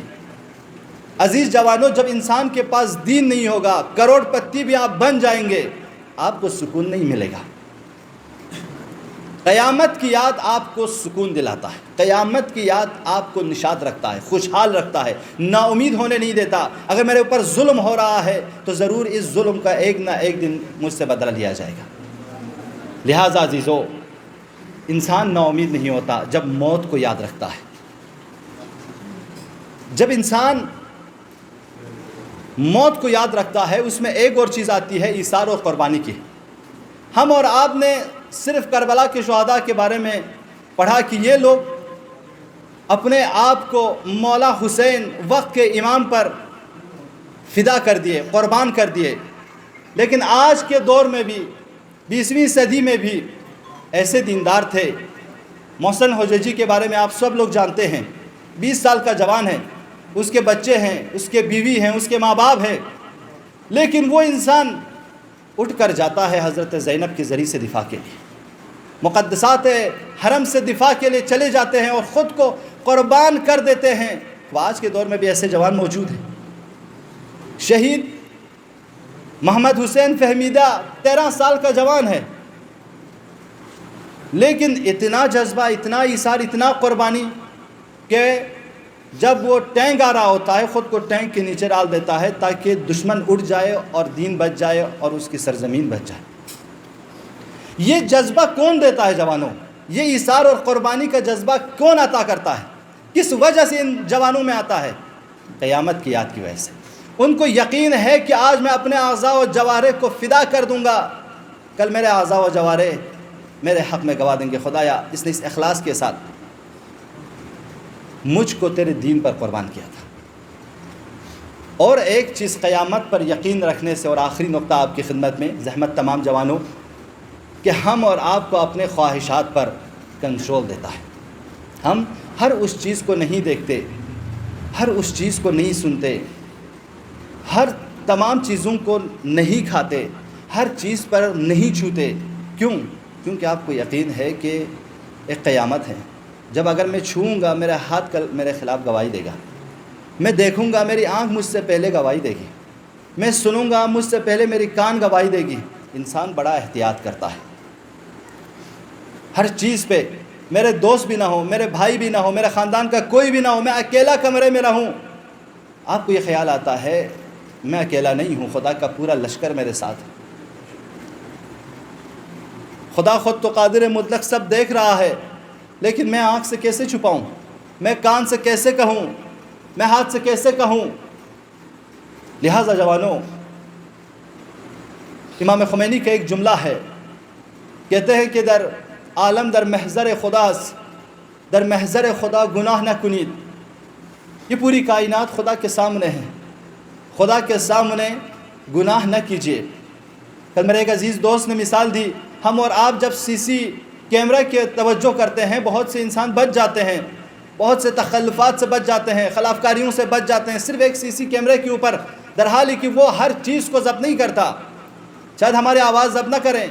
Speaker 1: عزیز جوانوں، جب انسان کے پاس دین نہیں ہوگا، کروڑ پتی بھی آپ بن جائیں گے، آپ کو سکون نہیں ملے گا۔ قیامت کی یاد آپ کو سکون دلاتا ہے، قیامت کی یاد آپ کو نشاط رکھتا ہے، خوشحال رکھتا ہے، نا امید ہونے نہیں دیتا۔ اگر میرے اوپر ظلم ہو رہا ہے تو ضرور اس ظلم کا ایک نہ ایک دن مجھ سے بدلہ لیا جائے گا۔ لہٰذا عزیزو، انسان نا امید نہیں ہوتا جب موت کو یاد رکھتا ہے۔ جب انسان موت کو یاد رکھتا ہے، اس میں ایک اور چیز آتی ہے، ایثار و قربانی کی۔ ہم اور آپ نے صرف کربلا کے شہداء کے بارے میں پڑھا کہ یہ لوگ اپنے آپ کو مولا حسین وقت کے امام پر فدا کر دیے، قربان کر دیے۔ لیکن آج کے دور میں بھی، 20ویں صدی میں بھی ایسے دیندار تھے۔ محسن حجیجی کے بارے میں آپ سب لوگ جانتے ہیں، 20 سال کا جوان ہے، اس کے بچے ہیں، اس کے بیوی ہیں، اس کے ماں باپ ہیں، لیکن وہ انسان اٹھ کر جاتا ہے حضرت زینب کے ذریعے سے دفاع کے لیے، مقدسات حرم سے دفاع کے لیے چلے جاتے ہیں اور خود کو قربان کر دیتے ہیں۔ تو آج کے دور میں بھی ایسے جوان موجود ہیں۔ شہید محمد حسین فہمیدہ 13 سال کا جوان ہے، لیکن اتنا جذبہ، اتنا ایثار، اتنا قربانی کہ جب وہ ٹینک آ رہا ہوتا ہے خود کو ٹینک کے نیچے ڈال دیتا ہے تاکہ دشمن اٹھ جائے اور دین بچ جائے اور اس کی سرزمین بچ جائے۔ یہ جذبہ کون دیتا ہے جوانوں؟ یہ ایثار اور قربانی کا جذبہ کون عطا کرتا ہے؟ کس وجہ سے ان جوانوں میں آتا ہے؟ قیامت کی یاد کی وجہ سے۔ ان کو یقین ہے کہ آج میں اپنے اعضاء و جوارح کو فدا کر دوں گا، کل میرے اعضاء و جوارح میرے حق میں گواہ دیں گے۔ خدایا، اس نے اس اخلاص کے ساتھ مجھ کو تیرے دین پر قربان کیا تھا۔ اور ایک چیز قیامت پر یقین رکھنے سے، اور آخری نقطہ آپ کی خدمت میں، زحمت تمام جوانوں، کہ ہم اور آپ کو اپنے خواہشات پر کنٹرول دیتا ہے۔ ہم ہر اس چیز کو نہیں دیکھتے، ہر اس چیز کو نہیں سنتے، ہر تمام چیزوں کو نہیں کھاتے، ہر چیز پر نہیں چھوتے۔ کیوں؟ کیونکہ آپ کو یقین ہے کہ ایک قیامت ہے، جب اگر میں چھوؤں گا میرا ہاتھ کل میرے خلاف گواہی دے گا، میں دیکھوں گا میری آنکھ مجھ سے پہلے گواہی دے گی، میں سنوں گا مجھ سے پہلے میری کان گواہی دے گی۔ انسان بڑا احتیاط کرتا ہے ہر چیز پہ۔ میرے دوست بھی نہ ہو، میرے بھائی بھی نہ ہو، میرے خاندان کا کوئی بھی نہ ہو، میں اکیلا کمرے میں رہوں، آپ کو یہ خیال آتا ہے میں اکیلا نہیں ہوں، خدا کا پورا لشکر میرے ساتھ ہے۔ خدا خود تو قادر مطلق سب دیکھ رہا ہے، لیکن میں آنکھ سے کیسے چھپاؤں، میں کان سے کیسے کہوں، میں ہاتھ سے کیسے کہوں؟ لہٰذا جوانوں، امام خمینی کا ایک جملہ ہے، کہتے ہیں کہ در عالم در محضر خداست، در محضر خدا گناہ نہ کنید۔ یہ پوری کائنات خدا کے سامنے ہے، خدا کے سامنے گناہ نہ کیجیے۔ کل میرے ایک عزیز دوست نے مثال دی، ہم اور آپ جب سی سی کیمرہ کی توجہ کرتے ہیں، بہت سے انسان بچ جاتے ہیں، بہت سے تخلفات سے بچ جاتے ہیں، خلاف کاریوں سے بچ جاتے ہیں، صرف ایک سی سی کیمرے کے اوپر، در حال کہ وہ ہر چیز کو ضبط نہیں کرتا۔ شاید ہماری آواز ضبط نہ کریں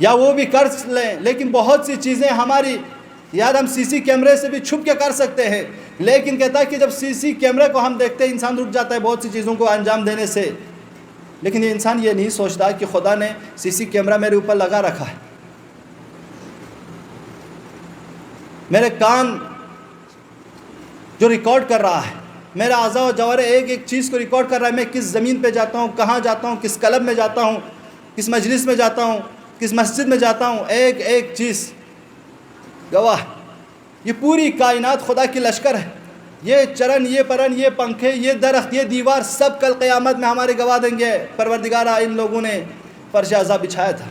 Speaker 1: یا وہ بھی کر لیں، لیکن بہت سی چیزیں ہماری یاد ہم سی سی کیمرے سے بھی چھپ کے کر سکتے ہیں۔ لیکن کہتا ہے کہ جب سی سی کیمرے کو ہم دیکھتے ہیں، انسان رک جاتا ہے بہت سی چیزوں کو انجام دینے سے۔ لیکن یہ انسان یہ نہیں سوچتا کہ خدا نے سی سی کیمرہ میرے اوپر لگا رکھا ہے، میرے کان جو ریکارڈ کر رہا ہے، میرا اعضاء و جوارح ایک ایک چیز کو ریکارڈ کر رہا ہے، میں کس زمین پہ جاتا ہوں، کہاں جاتا ہوں، کس کلب میں جاتا ہوں، کس مجلس میں جاتا ہوں، کس مسجد میں جاتا ہوں، ایک ایک چیز گواہ۔ یہ پوری کائنات خدا کی لشکر ہے، یہ چرن، یہ پرن، یہ پنکھے، یہ درخت، یہ دیوار، سب کل قیامت میں ہمارے گواہ دیں گے۔ پروردگارہ، ان لوگوں نے فرش عزا بچھایا تھا،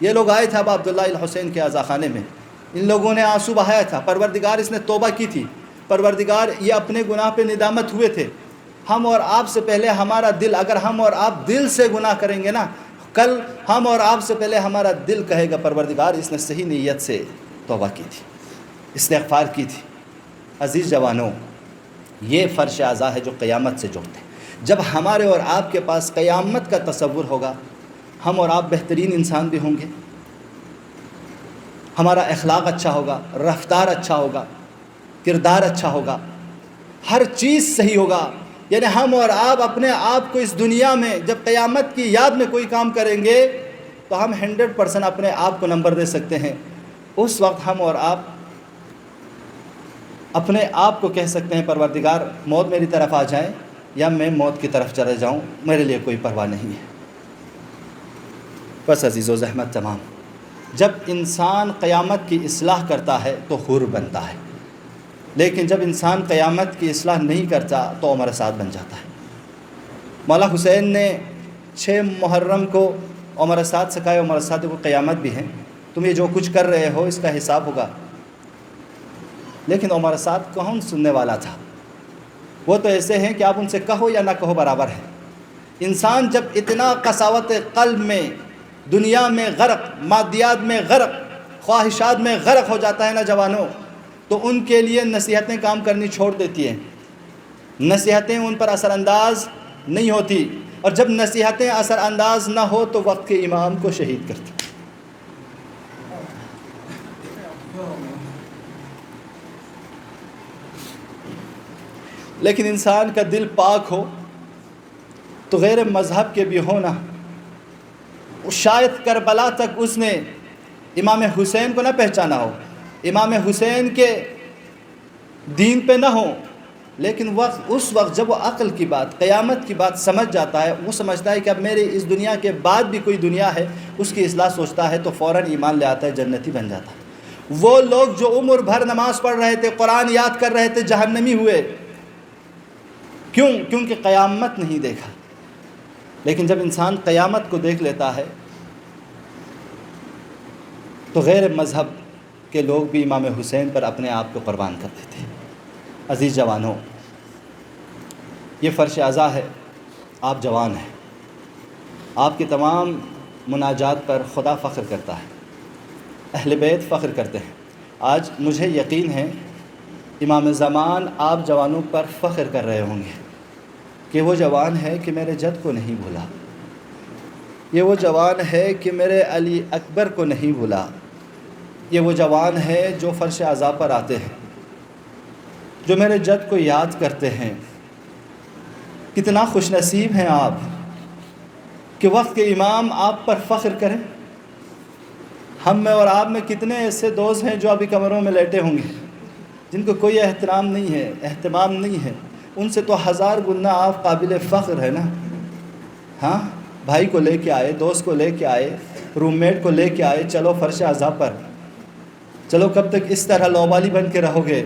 Speaker 1: یہ لوگ آئے تھے ابا عبداللہ الحسین کے عزا خانے میں، ان لوگوں نے آنسو بہایا تھا، پروردگار اس نے توبہ کی تھی، پروردگار یہ اپنے گناہ پہ ندامت ہوئے تھے۔ ہم اور آپ سے پہلے ہمارا دل، اگر ہم اور آپ دل سے گناہ کریں گے نا، کل ہم اور آپ سے پہلے ہمارا دل کہے گا پروردگار اس نے صحیح نیت سے توبہ کی تھی، استغفار کی تھی۔ عزیز جوانوں، یہ فرش عزا ہے جو قیامت سے جوڑتے ہیں۔ جب ہمارے اور آپ کے پاس قیامت کا تصور ہوگا، ہم اور آپ بہترین انسان بھی ہوں گے، ہمارا اخلاق اچھا ہوگا، رفتار اچھا ہوگا، کردار اچھا ہوگا، ہر چیز صحیح ہوگا۔ یعنی ہم اور آپ اپنے آپ کو اس دنیا میں جب قیامت کی یاد میں کوئی کام کریں گے تو ہم 100% اپنے آپ کو نمبر دے سکتے ہیں۔ اس وقت ہم اور آپ اپنے آپ کو کہہ سکتے ہیں پروردگار موت میری طرف آ جائے یا میں موت کی طرف چلے جاؤں، میرے لیے کوئی پرواہ نہیں ہے۔ بس عزیز و زحمت تمام، جب انسان قیامت کی اصلاح کرتا ہے تو حور بنتا ہے، لیکن جب انسان قیامت کی اصلاح نہیں کرتا تو عمر سعد بن جاتا ہے۔ مولا حسین نے 6 محرم کو عمر سعد سے کہا، عمر سعد کو قیامت بھی ہے، تم یہ جو کچھ کر رہے ہو اس کا حساب ہوگا۔ لیکن عمر سعد کون سننے والا تھا؟ وہ تو ایسے ہیں کہ آپ ان سے کہو یا نہ کہو برابر ہے۔ انسان جب اتنا قساوت قلب میں، دنیا میں غرق، مادیات میں غرق، خواہشات میں غرق ہو جاتا ہے نا جوانوں، تو ان کے لیے نصیحتیں کام کرنی چھوڑ دیتی ہیں، نصیحتیں ان پر اثر انداز نہیں ہوتی، اور جب نصیحتیں اثر انداز نہ ہو تو وقت کے امام کو شہید کرتی۔ لیکن انسان کا دل پاک ہو تو غیر مذہب کے بھی ہونا، شاید کربلا تک اس نے امام حسین کو نہ پہچانا ہو، امام حسین کے دین پہ نہ ہو، لیکن اس وقت جب وہ عقل کی بات، قیامت کی بات سمجھ جاتا ہے، وہ سمجھتا ہے کہ اب میرے اس دنیا کے بعد بھی کوئی دنیا ہے، اس کی اصلاح سوچتا ہے تو فوراً ایمان لے آتا ہے، جنتی بن جاتا ہے۔ وہ لوگ جو عمر بھر نماز پڑھ رہے تھے، قرآن یاد کر رہے تھے، جہنمی ہوئے۔ کیوں؟ کیونکہ قیامت نہیں دیکھا۔ لیکن جب انسان قیامت کو دیکھ لیتا ہے تو غیر مذہب کے لوگ بھی امام حسین پر اپنے آپ کو قربان کر دیتے ہیں۔ عزیز جوانوں، یہ فرش عزا ہے، آپ جوان ہیں، آپ کی تمام مناجات پر خدا فخر کرتا ہے، اہل بیت فخر کرتے ہیں۔ آج مجھے یقین ہے امام زمان آپ جوانوں پر فخر کر رہے ہوں گے کہ وہ جوان ہے کہ میرے جد کو نہیں بھولا، یہ وہ جوان ہے کہ میرے علی اکبر کو نہیں بھولا، یہ وہ جوان ہے جو فرش عزا پر آتے ہیں، جو میرے جد کو یاد کرتے ہیں۔ کتنا خوش نصیب ہیں آپ کہ وقت کے امام آپ پر فخر کریں۔ ہم میں اور آپ میں کتنے ایسے دوست ہیں جو ابھی کمروں میں لیٹے ہوں گے، جن کو کوئی احترام نہیں ہے، اہتمام نہیں ہے، ان سے تو 1000 گنا آپ قابل فخر ہے نا۔ ہاں، بھائی کو لے کے آئے، دوست کو لے کے آئے، روم میٹ کو لے کے آئے، چلو فرش عزا پر، چلو کب تک اس طرح لوبالی بن کے رہو گے؟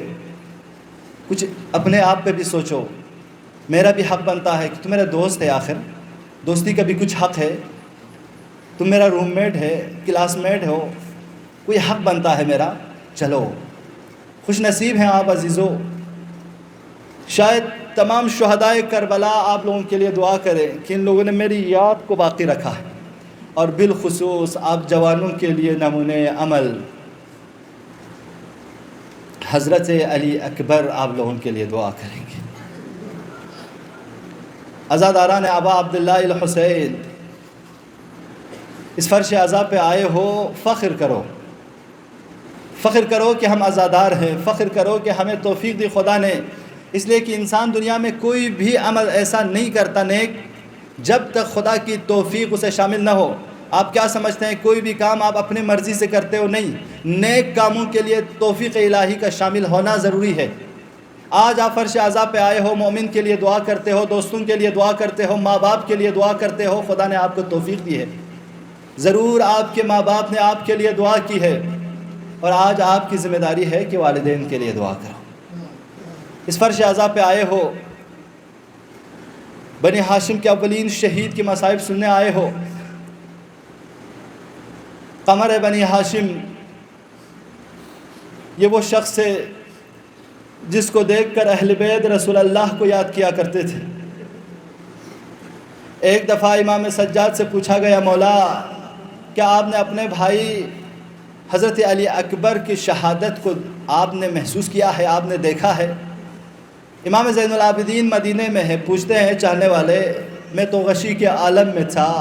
Speaker 1: کچھ اپنے آپ پہ بھی سوچو. میرا بھی حق بنتا ہے کہ تم میرا دوست ہے، آخر دوستی کا بھی کچھ حق ہے. تم میرا روم میٹ ہے، کلاس میٹ ہو، کوئی حق بنتا ہے میرا. چلو خوش نصیب ہیں آپ عزیزو. شاید تمام شہدائے کربلا آپ لوگوں کے لیے دعا کریں کہ ان لوگوں نے میری یاد کو باقی رکھا ہے، اور بالخصوص آپ جوانوں کے لیے نمونۂ عمل حضرت علی اکبر آپ لوگوں کے لیے دعا کریں گے. عزاداران ابا عبداللہ الحسین، اس فرش عزا پہ آئے ہو، فخر کرو، فخر کرو کہ ہم عزادار ہیں، فخر کرو کہ ہمیں توفیق دی خدا نے. اس لیے کہ انسان دنیا میں کوئی بھی عمل ایسا نہیں کرتا نیک جب تک خدا کی توفیق اسے شامل نہ ہو. آپ کیا سمجھتے ہیں کوئی بھی کام آپ اپنی مرضی سے کرتے ہو؟ نہیں، نیک کاموں کے لیے توفیق الہی کا شامل ہونا ضروری ہے. آج آپ فرش عزا پہ آئے ہو، مومن کے لیے دعا کرتے ہو، دوستوں کے لیے دعا کرتے ہو، ماں باپ کے لیے دعا کرتے ہو. خدا نے آپ کو توفیق دی ہے، ضرور آپ کے ماں باپ نے آپ کے لیے دعا کی ہے، اور آج آپ کی ذمہ داری ہے کہ والدین کے لیے دعا کرو. اس فرش عزا پہ آئے ہو، بنی ہاشم کے اولین شہید کی مصائب سننے آئے ہو. قمر بنی ہاشم یہ وہ شخص ہے جس کو دیکھ کر اہل بیت رسول اللہ کو یاد کیا کرتے تھے. ایک دفعہ امام سجاد سے پوچھا گیا، مولا کیا آپ نے اپنے بھائی حضرت علی اکبر کی شہادت کو آپ نے محسوس کیا ہے، آپ نے دیکھا ہے؟ امام زین العابدین مدینے میں ہے. پوچھتے ہیں چاہنے والے، میں تو غشی کے عالم میں تھا،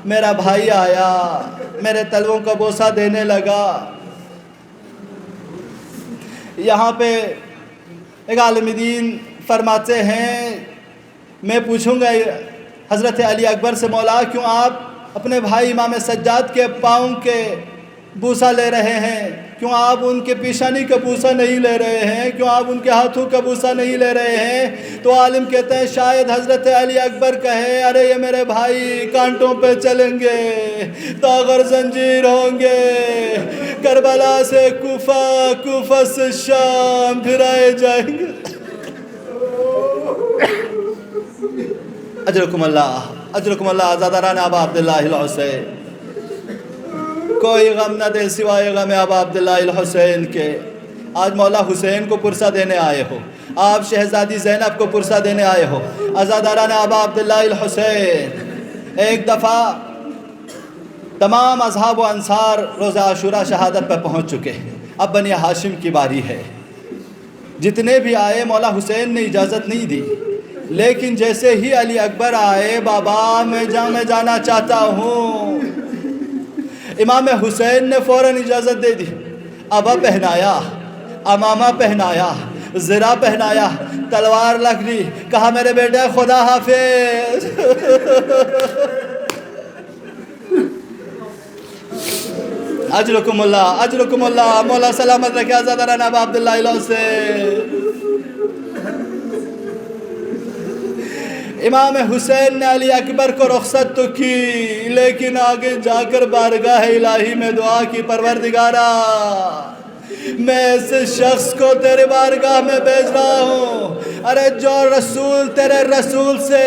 Speaker 1: میرا بھائی آیا، میرے تلووں کا بوسہ دینے لگا. یہاں پہ ایک عالم دین فرماتے ہیں، میں پوچھوں گا حضرت علی اکبر سے، مولا کیوں آپ اپنے بھائی امام سجاد کے پاؤں کے بوسہ لے رہے ہیں؟ کیوں آپ ان کے پیشانی کا بوسہ نہیں لے رہے ہیں؟ کیوں آپ ان کے ہاتھوں کا بوسہ نہیں لے رہے ہیں؟ تو عالم کہتے ہیں شاید حضرت علی اکبر کہے، ارے یہ میرے بھائی کانٹوں پہ چلیں گے، طاغر زنجیر ہوں گے، کربلا سے کوفہ، کوفہ سے شام پھرائے جائیں گے. اجرکم اللہ، اجرکم اللہ. عزاداران ابا عبداللہ الحسین، کوئی غم نہ دے سوائے غم ابا عبداللہ الحسین کے. آج مولا حسین کو پرسہ دینے آئے ہو، آپ شہزادی زینب کو پرسہ دینے آئے ہو. عزاداران ابا عبداللہ الحسین، ایک دفعہ تمام اصحاب و انصار روز عاشورہ شہادت پہ پہنچ چکے، اب بنی ہاشم کی باری ہے. جتنے بھی آئے مولا حسین نے اجازت نہیں دی، لیکن جیسے ہی علی اکبر آئے، بابا میں جانا چاہتا ہوں، امام حسین نے فوراً اجازت دے دی. ابا پہنایا، امامہ پہنایا، زرہ پہنایا، تلوار رکھ دی، کہا میرے بیٹے خدا حافظ. اجرکم اللہ، اجرکم اللہ. مولا سلامت رکھے عزاداران ابا عبداللہ الحسین. امام حسین نے علی اکبر کو رخصت تو کی، لیکن آگے جا کر بارگاہ الہی میں دعا کی، پروردگارا میں ایسے شخص کو تیرے بارگاہ میں بھیج رہا ہوں، ارے جو رسول تیرے رسول سے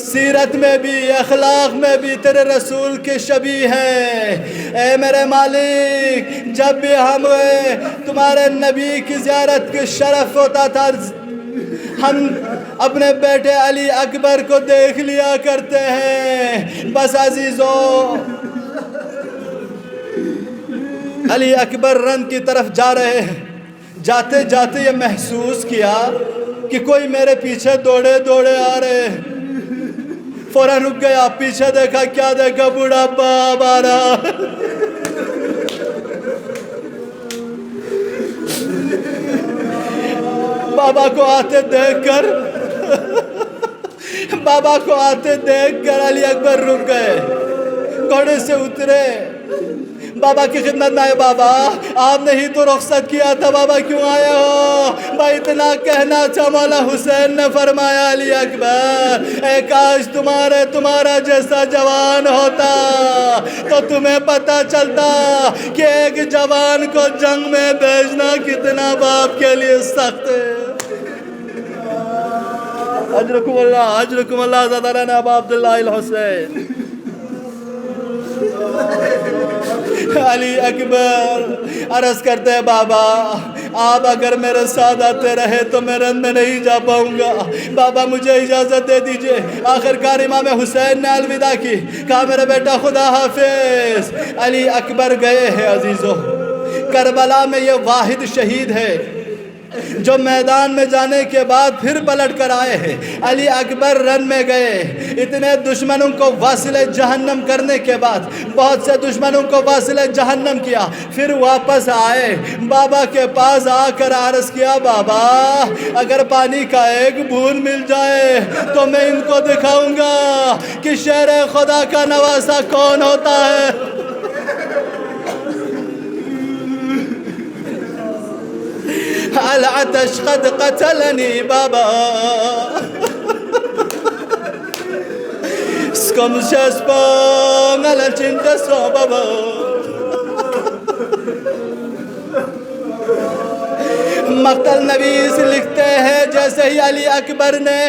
Speaker 1: سیرت میں بھی، اخلاق میں بھی تیرے رسول کے شبیہ ہیں. اے میرے مالک، جب بھی ہم تمہارے نبی کی زیارت کے شرف ہوتا تھا، ہم اپنے بیٹے علی اکبر کو دیکھ لیا کرتے ہیں. بس عزیزو، علی اکبر رن کی طرف جا رہے ہیں، جاتے جاتے یہ محسوس کیا کہ کوئی میرے پیچھے دوڑے دوڑے آ رہے ہیں. فوراً رک گیا، پیچھے دیکھا، کیا دیکھا؟ بوڑھا باپ آ رہا. بابا کو آتے دیکھ کر بابا کو آتے دیکھ کر علی اکبر رک گئے، گھوڑے سے اترے، بابا کی خدمت میں آئے. بابا آپ نے ہی تو رخصت کیا تھا, بابا کیوں آئے ہو؟ بھائی اتنا کہنا تھا. مولا حسین نے فرمایا علی اکبر اے کاش تمہارا جیسا جوان ہوتا تو تمہیں پتہ چلتا کہ ایک جوان کو جنگ میں بھیجنا کتنا باپ کے لیے سخت ہے. اجرکم اللہ زادہ رانا ابا عبداللہ الحسین. علی اکبر عرض کرتے ہیں بابا آپ اگر میرے ساتھ آتے رہے تو میں رن میں نہیں جا پاؤں گا. بابا مجھے اجازت دے دیجئے. آخرکار امام حسین نے الوداع کی, کہا میرے بیٹا خدا حافظ. علی اکبر گئے ہیں عزیزو. کربلا میں یہ واحد شہید ہے جو میدان میں جانے کے بعد پھر پلٹ کر آئے ہیں. علی اکبر رن میں گئے, اتنے دشمنوں کو واصل جہنم کرنے کے بعد بہت سے دشمنوں کو واصل جہنم کیا, پھر واپس آئے. بابا کے پاس آ کر عرض کیا بابا اگر پانی کا ایک بوند مل جائے تو میں ان کو دکھاؤں گا کہ شیر خدا کا نواسہ کون ہوتا ہے. العطش قد قتلني بابا Skomsches bong alla cinta so baba. مقتل نویس لکھتے ہیں جیسے ہی علی اکبر نے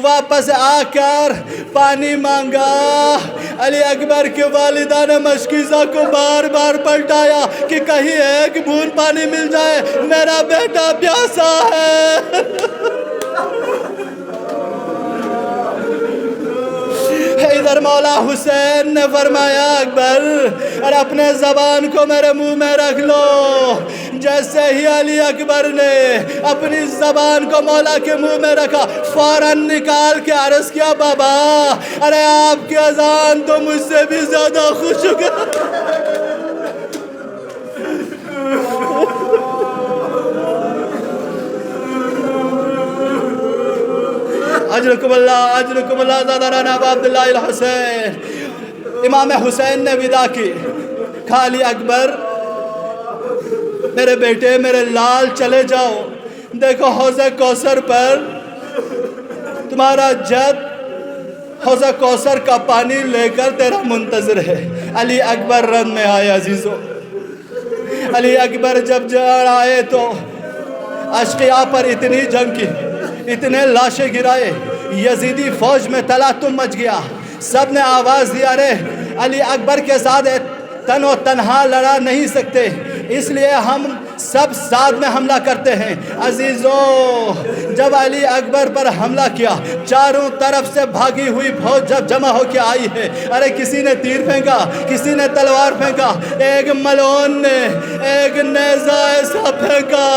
Speaker 1: واپس آ کر پانی مانگا, علی اکبر کے والدہ نے مشکیزہ کو بار بار پلٹایا کہ کہیں ایک بوند پانی مل جائے, میرا بیٹا پیاسا ہے. ادھر مولا حسین نے فرمایا اکبر اور اپنے زبان کو میرے منہ میں رکھ لو. جیسے ہی علی اکبر نے اپنی زبان کو مولا کے منہ میں رکھا فوراً نکال کے عرض کیا بابا ارے آپ کی اذان تو مجھ سے بھی زیادہ خوش ہو گیا. اجرکم اللہ زادہ رانا ابا عبداللہ الحسین. امام حسین نے وداع کی, کہا علی اکبر میرے بیٹے میرے لال چلے جاؤ, دیکھو حوض کوثر پر تمہارا جد حوض کوثر کا پانی لے کر تیرا منتظر ہے. علی اکبر رن میں آئے عزیزو. علی اکبر جب جڑ آئے تو اشقیاء پر اتنی جنگ کی, اتنے لاشیں گرائے, یزیدی فوج میں تلاطم مچ گیا. سب نے آواز دیا رے علی اکبر کے ساتھ تن و تنہا لڑا نہیں سکتے, اس لیے ہم سب ساتھ میں حملہ کرتے ہیں. عزیزو جب علی اکبر پر حملہ کیا چاروں طرف سے بھاگی ہوئی فوج جب جمع ہو کے آئی ہے, ارے کسی نے تیر پھینکا, کسی نے تلوار پھینکا, ایک ملعون نے ایک نیزہ ایسا پھینکا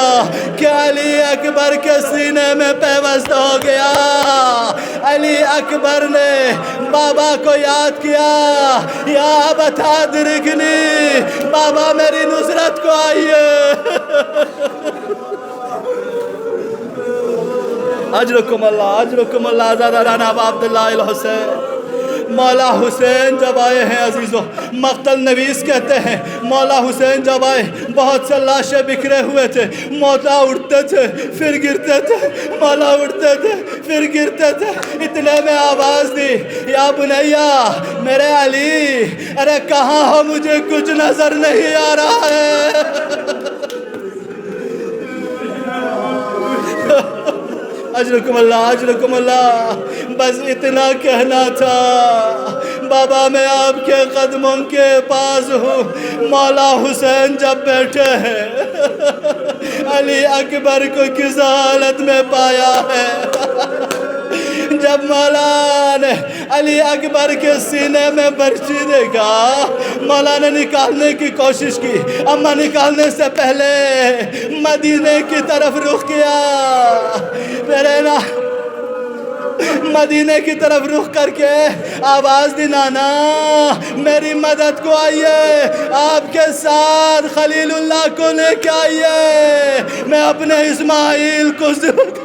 Speaker 1: کہ علی اکبر کے سینے میں پیوست ہو گیا. علی اکبر نے بابا کو یاد کیا, یا ابتا ادرکنی, بابا میری نصرت کو آئیے. اجرکم اللہ زادہ رانا ابا عبداللہ الحسین. مولا حسین جب آئے ہیں عزیزو, مقتل نویس کہتے ہیں مولا حسین جب آئے بہت سے لاشیں بکھرے ہوئے تھے, مولا اٹھتے تھے پھر گرتے تھے, مولا اٹھتے تھے پھر گرتے تھے. اتنے میں آواز دی یا بنیا میرے علی, ارے کہاں ہو مجھے کچھ نظر نہیں آ رہا ہے. اجرکم اللہ. بس اتنا کہنا تھا بابا میں آپ کے قدموں کے پاس ہوں. مولا حسین جب بیٹھے ہیں علی اکبر کو کس حالت میں پایا ہے. جب مولا نے علی اکبر کے سینے میں برچی دیکھا, مولا نے نکالنے کی کوشش کی, اما نکالنے سے پہلے مدینے کی طرف رخ کیا. میرے نا مدینے کی طرف رخ کر کے آواز دی نانا میری مدد کو آئیے, آپ کے ساتھ خلیل اللہ کو لے کے آئیے, میں اپنے اسماعیل کو ضرور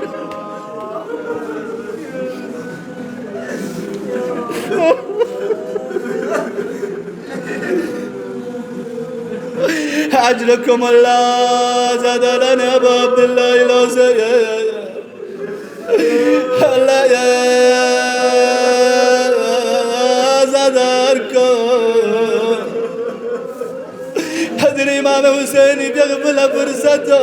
Speaker 1: أجركم الله زاد لنا أبو عبد الله الحسين الله زادركم حضر امام حسین بيقبل فرصته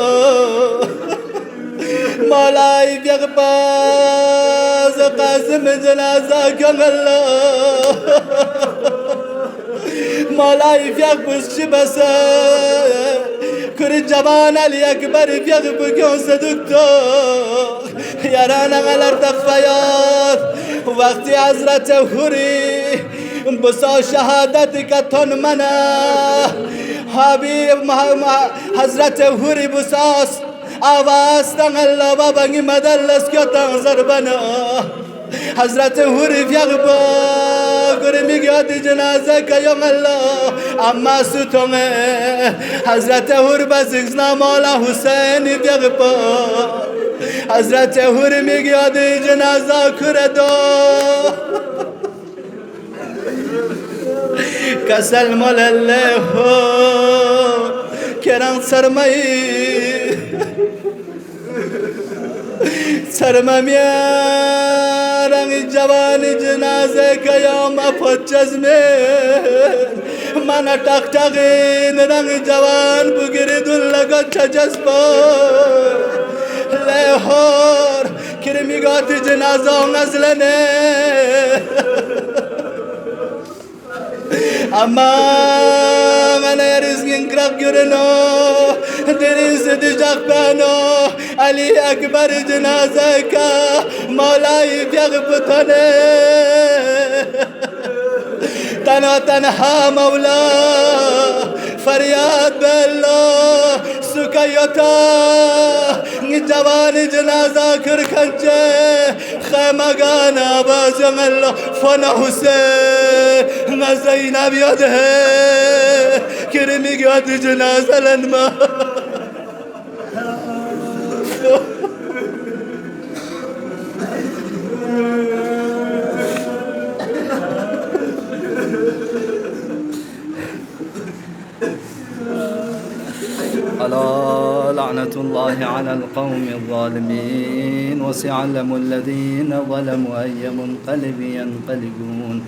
Speaker 1: مولاي بيقباز قاسم جنازة كم الله مولاي بيقبش شبسه كل جوان علي أكبر بيقبل كون صدقته يرانا غلر تخفيات وقتی حضرت حوری بسا شهادت کتون منا حبیب حضرت حوری بساس آواز تنگل بابنگی مدلس کتن زربنا حضرت حوری فیغبا گره میگیاد جنازه که یوم الله اما ستونه حضرت حور بزگزنا مولا حسین فیغبا حضرت حور میگیاد جنازه کردو کسل ملله کران سرمایی سرمامیاران جوان جنازه کیام پچز میں مانا ٹاک ٹاکین رنگ جوان بگری دل لگا چجز پر لاہور کرمی گاتی جنازہ نزلنے اما من رزقین کرک گرنو دریز دجاق بانو علی اکبر جنازہ کا مولائی بیغبتنے تنها تنها مولا فریاد بلو سکیتا جوان جنازہ کر کھنچے خیمگانا بازم اللہ فن حسین زینب یاد ہے کرمی گیاد جنازہ لنما ألا لعنة الله على القوم الظالمين وسيعلم الذين ظلموا أي منقلب ينقلبون